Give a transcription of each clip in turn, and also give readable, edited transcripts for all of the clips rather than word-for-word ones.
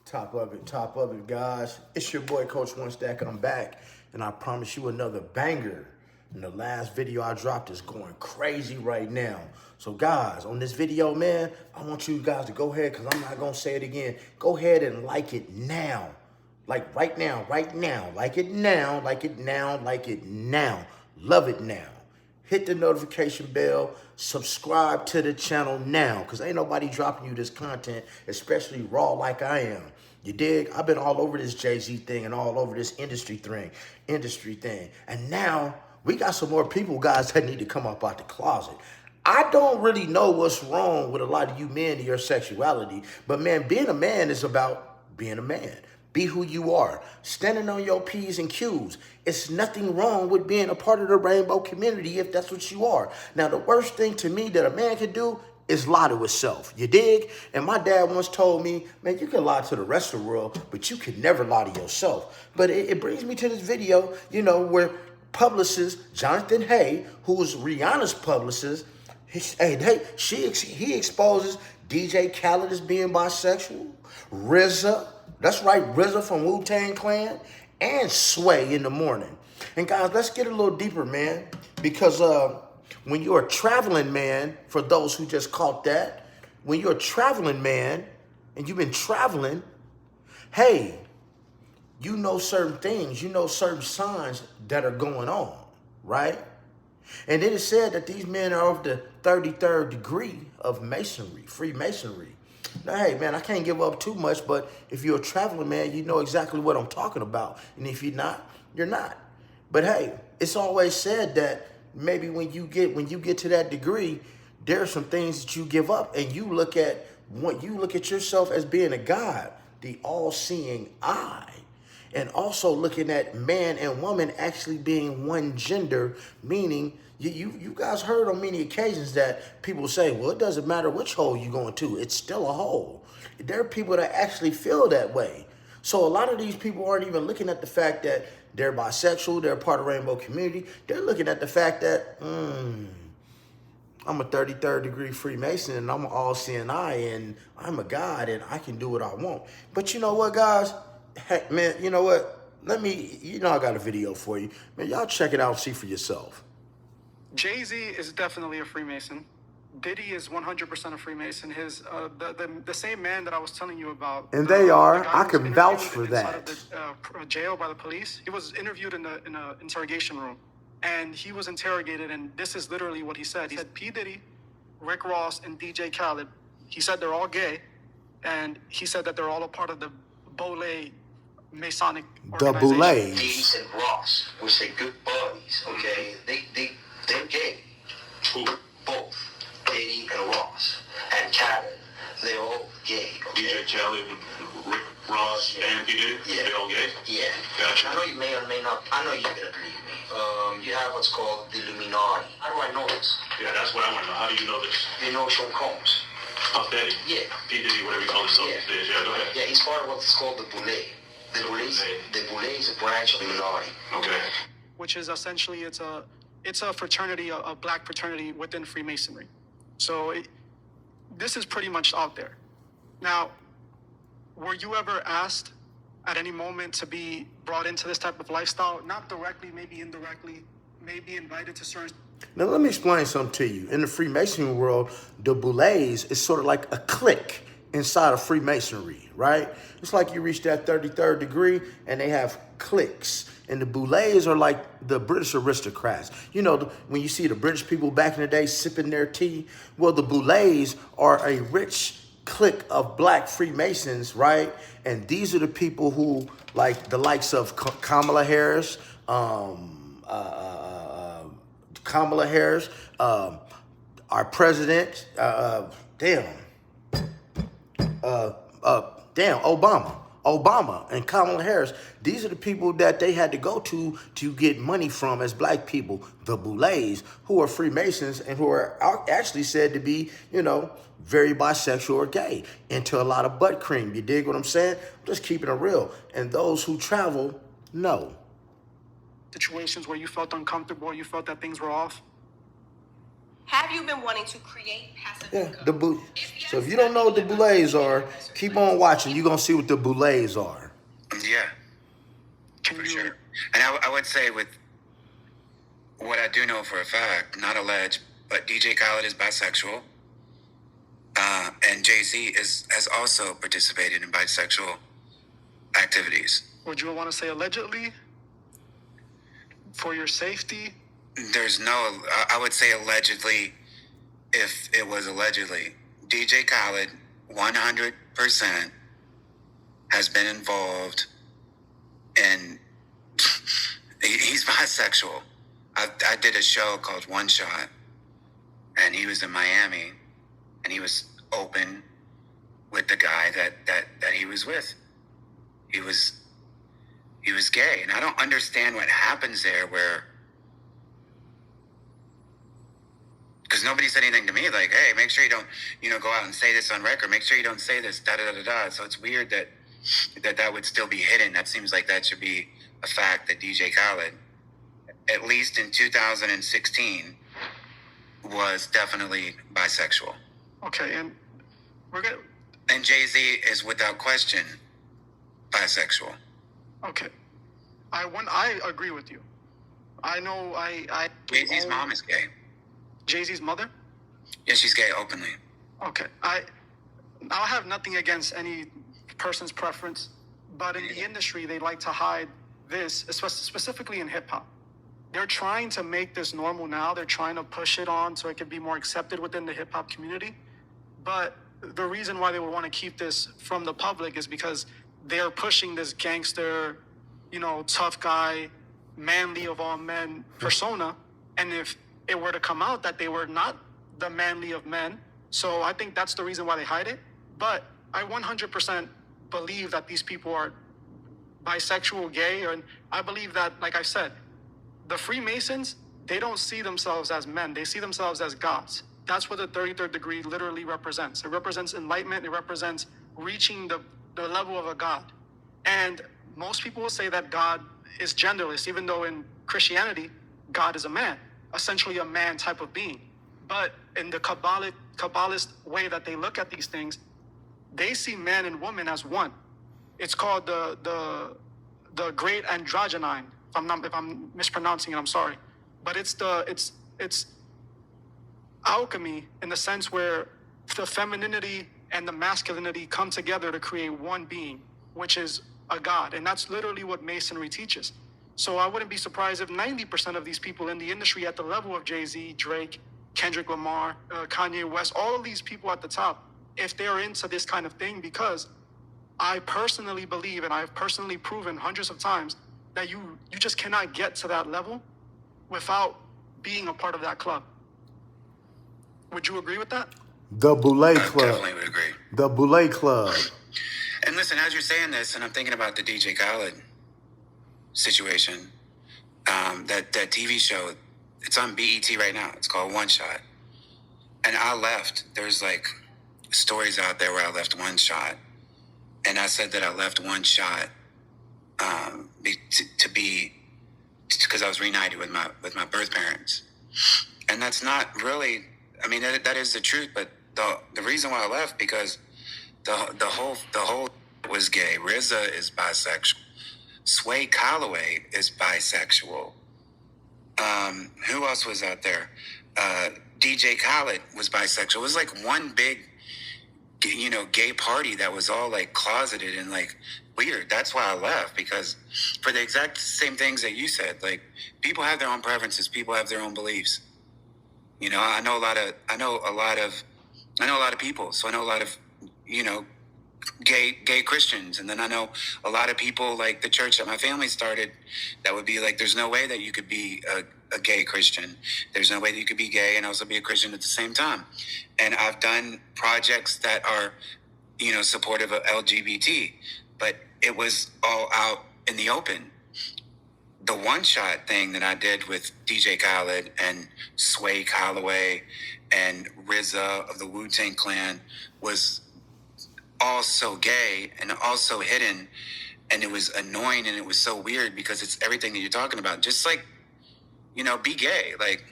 Top of it, guys. It's your boy, Coach One Stack. I'm back, and I promise you another banger. And the last video I dropped is going crazy right now. So, guys, on this video, man, I want you guys to go ahead, because I'm not going to say it again. Go ahead and like it now. Like right now. Like it now, like it now, like it now. Love it now. Hit the notification bell, subscribe to the channel now, because ain't nobody dropping you this content, especially raw like I am. You dig? I've been all over this Jay-Z thing and all over this industry thing. And now we got some more people, guys, that need to come up out the closet. I don't really know what's wrong with a lot of you men and your sexuality, but man, being a man is about being a man. Be who you are. Standing on your P's and Q's. It's nothing wrong with being a part of the rainbow community if that's what you are. Now, the worst thing to me that a man can do is lie to himself. You dig? And my dad once told me, man, you can lie to the rest of the world, but you can never lie to yourself. But it brings me to this video, you know, where publicist Jonathan Hay, who was Rihanna's publicist, he exposes DJ Khaled as being bisexual, RZA, that's right, RZA from Wu-Tang Clan, and Sway in the morning. And guys, let's get a little deeper, man, because when you're a traveling man, for those who just caught that, when you're a traveling man and you've been traveling, hey, you know certain things, you know certain signs that are going on, right? And it is said that these men are of the 33rd degree of masonry, Freemasonry. Now, hey, man, I can't give up too much, but if you're a traveling man, you know exactly what I'm talking about. And if you're not, you're not. But hey, it's always said that maybe when you get to that degree, there are some things that you give up, and you look at yourself as being a God, the all-seeing eye. And also looking at man and woman actually being one gender, meaning you guys heard on many occasions that people say, well, it doesn't matter which hole you're going to, it's still a hole. There are people that actually feel that way. So a lot of these people aren't even looking at the fact that they're bisexual, they're part of the rainbow community. They're looking at the fact that, I'm a 33rd degree Freemason, and I'm an all-seeing eye, and I'm a God, and I can do what I want. But you know what, guys? Hey, man, you know what? I got a video for you. Man, y'all check it out and see for yourself. Jay-Z is definitely a Freemason. Diddy is 100% a Freemason. His the same man that I was telling you about. And they are. I can vouch for that. Of the jail by the police. He was interviewed in the interrogation room, and he was interrogated. And this is literally what he said. He said P. Diddy, Rick Ross, and DJ Khaled. He said they're all gay, and he said that they're all a part of the Bolay Masonic organization. The Boulays. Diddy and Ross, we say good buddies, okay? They're gay. Who? Both. Diddy and Ross. And Khaled. They're all gay, okay? DJ Khaled, Rick Ross, and P. Diddy? Yeah. They're all gay? Yeah. Gotcha. I know you may or may not, I know you're gonna believe me. You have what's called the Illuminati. How do I know this? Yeah, that's what I want to know. How do you know this? You know Sean Combs. Puff Daddy? Yeah. P. Diddy, whatever you call himself these days. Yeah, go ahead. Yeah, he's part of what's called the Boulay. The Boulay is a branch of the Illuminati. Okay. Which is essentially, it's a fraternity, a black fraternity within Freemasonry. So this is pretty much out there. Now, were you ever asked at any moment to be brought into this type of lifestyle? Not directly, maybe indirectly, maybe invited to certain... Now, let me explain something to you. In the Freemasonry world, the Boulays is sort of like a clique inside of Freemasonry, right? It's like you reach that 33rd degree and they have cliques. And the Boulays are like the British aristocrats. You know, when you see the British people back in the day sipping their tea, well, the Boulays are a rich clique of black Freemasons, right? And these are the people who, like the likes of Kamala Harris, our president, Obama and Kamala Harris. These are the people that they had to go to get money from as black people, the Boulays, who are Freemasons and who are actually said to be, you know, very bisexual or gay, into a lot of butt cream. You dig what I'm saying? I'm just keeping it real. And those who travel, know. Situations where you felt uncomfortable or you felt that things were off? Have you been wanting to create passive Yeah, income? the So if you don't know what the boulets are, keep on watching. You're gonna see what the boulets are. Yeah, for sure. And I would say with what I do know for a fact, not alleged, but DJ Khaled is bisexual. And Jay-Z has also participated in bisexual activities. Would you want to say allegedly? For your safety? There's no, I would say allegedly, if it was allegedly. DJ Khaled, 100% has been involved in, he's bisexual. I did a show called One Shot, and he was in Miami, and he was open with the guy that he was with. He was gay, and I don't understand what happens there where, because nobody said anything to me like, hey, make sure you don't, go out and say this on record. Make sure you don't say this, da-da-da-da-da. So it's weird that would still be hidden. That seems like that should be a fact that DJ Khaled, at least in 2016, was definitely bisexual. Okay, and we're gonna... And Jay-Z is without question bisexual. Okay. I agree with you. I know Jay-Z's mom is gay. Jay-Z's mother? Yeah, she's gay openly. Okay. I'll have nothing against any person's preference, but in the industry, they like to hide this, specifically in hip-hop. They're trying to make this normal now. They're trying to push it on so it can be more accepted within the hip-hop community. But the reason why they would want to keep this from the public is because they're pushing this gangster, tough guy, manly of all men persona. And if it were to come out that they were not the manly of men, so I think that's the reason why they hide it. But I 100% believe that these people are bisexual, gay, and I believe that, like I said, the Freemasons, they don't see themselves as men. They see themselves as gods. That's what the 33rd degree literally represents. It represents enlightenment. It represents reaching the level of a god. And most people will say that God is genderless, even though in Christianity, God is a man, essentially a man type of being. But in the Kabbalist way that they look at these things, they see man and woman as one. It's called the great androgyne. If I'm mispronouncing it, I'm sorry. But it's alchemy in the sense where the femininity and the masculinity come together to create one being, which is a god. And that's literally what Masonry teaches. So I wouldn't be surprised if 90% of these people in the industry at the level of Jay-Z, Drake, Kendrick Lamar, Kanye West, all of these people at the top, if they're into this kind of thing, because I personally believe, and I've personally proven hundreds of times, that you just cannot get to that level without being a part of that club. Would you agree with that? The Boulay I Club. definitely would agree. The Boulay Club. And listen, as you're saying this, and I'm thinking about the DJ Khaled situation, that TV show, it's on BET right now. It's called One Shot. And I left. There's like stories out there where I left One Shot. And I said that I left One Shot because I was reunited with my birth parents. And that's not really, I mean, that is the truth, but the reason why I left, because the whole was gay. RZA is bisexual. SWAY Calloway is bisexual. Who else was out there? DJ Khaled was bisexual. It was like one big, gay party that was all like closeted and like weird. That's why I left, because for the exact same things that you said, like people have their own preferences. People have their own beliefs. I know a lot of people. So I know a lot of, gay Christians. And then I know a lot of people like the church that my family started that would be like, there's no way that you could be a gay Christian. There's no way that you could be gay and also be a Christian at the same time. And I've done projects that are, supportive of LGBT, but it was all out in the open. The One Shot thing that I did with DJ Khaled and SWAY Calloway and RZA of the Wu-Tang Clan was all so gay and also hidden, and it was annoying and it was so weird because it's everything that you're talking about. Just like, be gay. Like,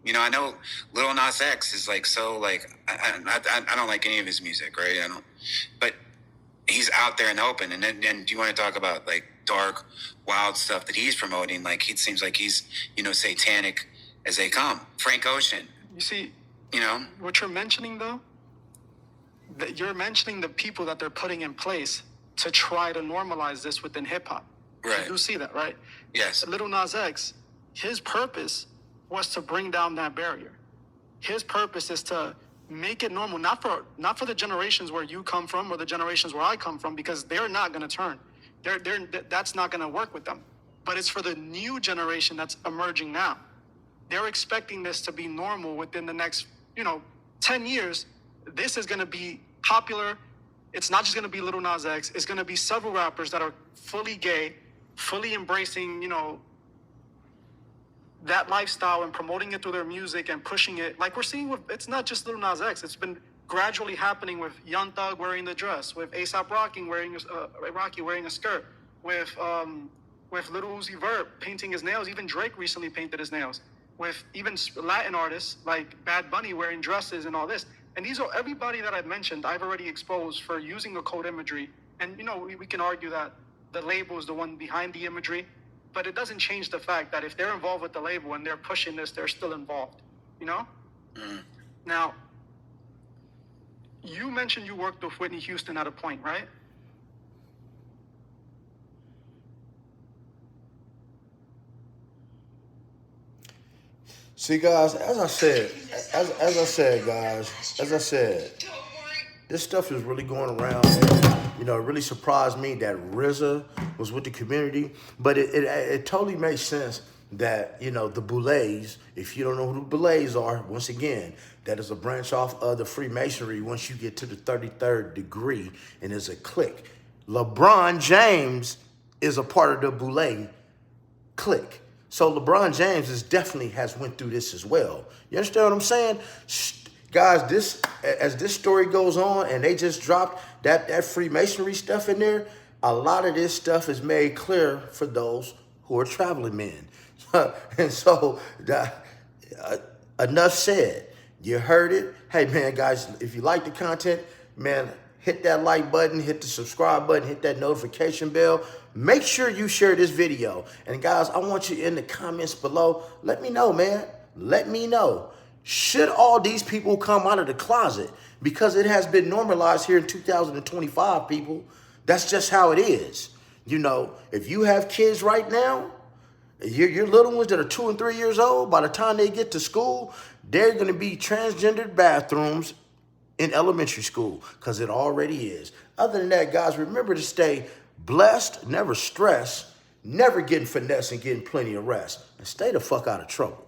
You know, I know Lil Nas X is like so like I don't like any of his music, right? I don't, but he's out there and open. And then you want to talk about like dark, wild stuff that he's promoting? Like it seems like he's, you know, satanic as they come. Frank Ocean. You see, You know, what you're mentioning though, that you're mentioning the people that they're putting in place to try to normalize this within hip hop. Right. You see that, right? Yes. Little Nas X, his purpose was to bring down that barrier. His purpose is to make it normal, not for the generations where you come from or the generations where I come from, because they're not going to turn. That's not going to work with them. But it's for the new generation that's emerging now. They're expecting this to be normal within the next, 10 years. This is going to be popular. It's not just going to be Little Nas X. It's going to be several rappers that are fully gay, fully embracing, that lifestyle and promoting it through their music and pushing it. Like we're seeing with, it's not just Little Nas X. It's been gradually happening with Young Thug wearing the dress, with A$AP Rocky wearing a skirt, with Lil Uzi Vert painting his nails. Even Drake recently painted his nails. With even Latin artists like Bad Bunny wearing dresses and all this. And these are everybody that I've mentioned, I've already exposed for using the code imagery. And, we can argue that the label is the one behind the imagery, but it doesn't change the fact that if they're involved with the label and they're pushing this, they're still involved, Now, you mentioned you worked with Whitney Houston at a point, right? See, guys, as I said, this stuff is really going around. And, it really surprised me that RZA was with the community, but it totally makes sense that, the Boulets, if you don't know who the Boulets are, once again, that is a branch off of the Freemasonry once you get to the 33rd degree, and it's a clique. LeBron James is a part of the Boulet clique. So LeBron James definitely has went through this as well. You understand what I'm saying? Guys, as this story goes on and they just dropped that Freemasonry stuff in there, a lot of this stuff is made clear for those who are traveling men. And so, enough said. You heard it. Hey, man, guys, if you like the content, man, hit that like button, hit the subscribe button, hit that notification bell. Make sure you share this video. And guys, I want you in the comments below. Let me know, man. Let me know. Should all these people come out of the closet? Because it has been normalized here in 2025, people. That's just how it is. If you have kids right now, your little ones that are 2 and 3 years old, by the time they get to school, they're going to be transgendered bathrooms in elementary school, because it already is. Other than that, guys, remember to stay blessed, never stress, never getting finesse and getting plenty of rest, and stay the fuck out of trouble.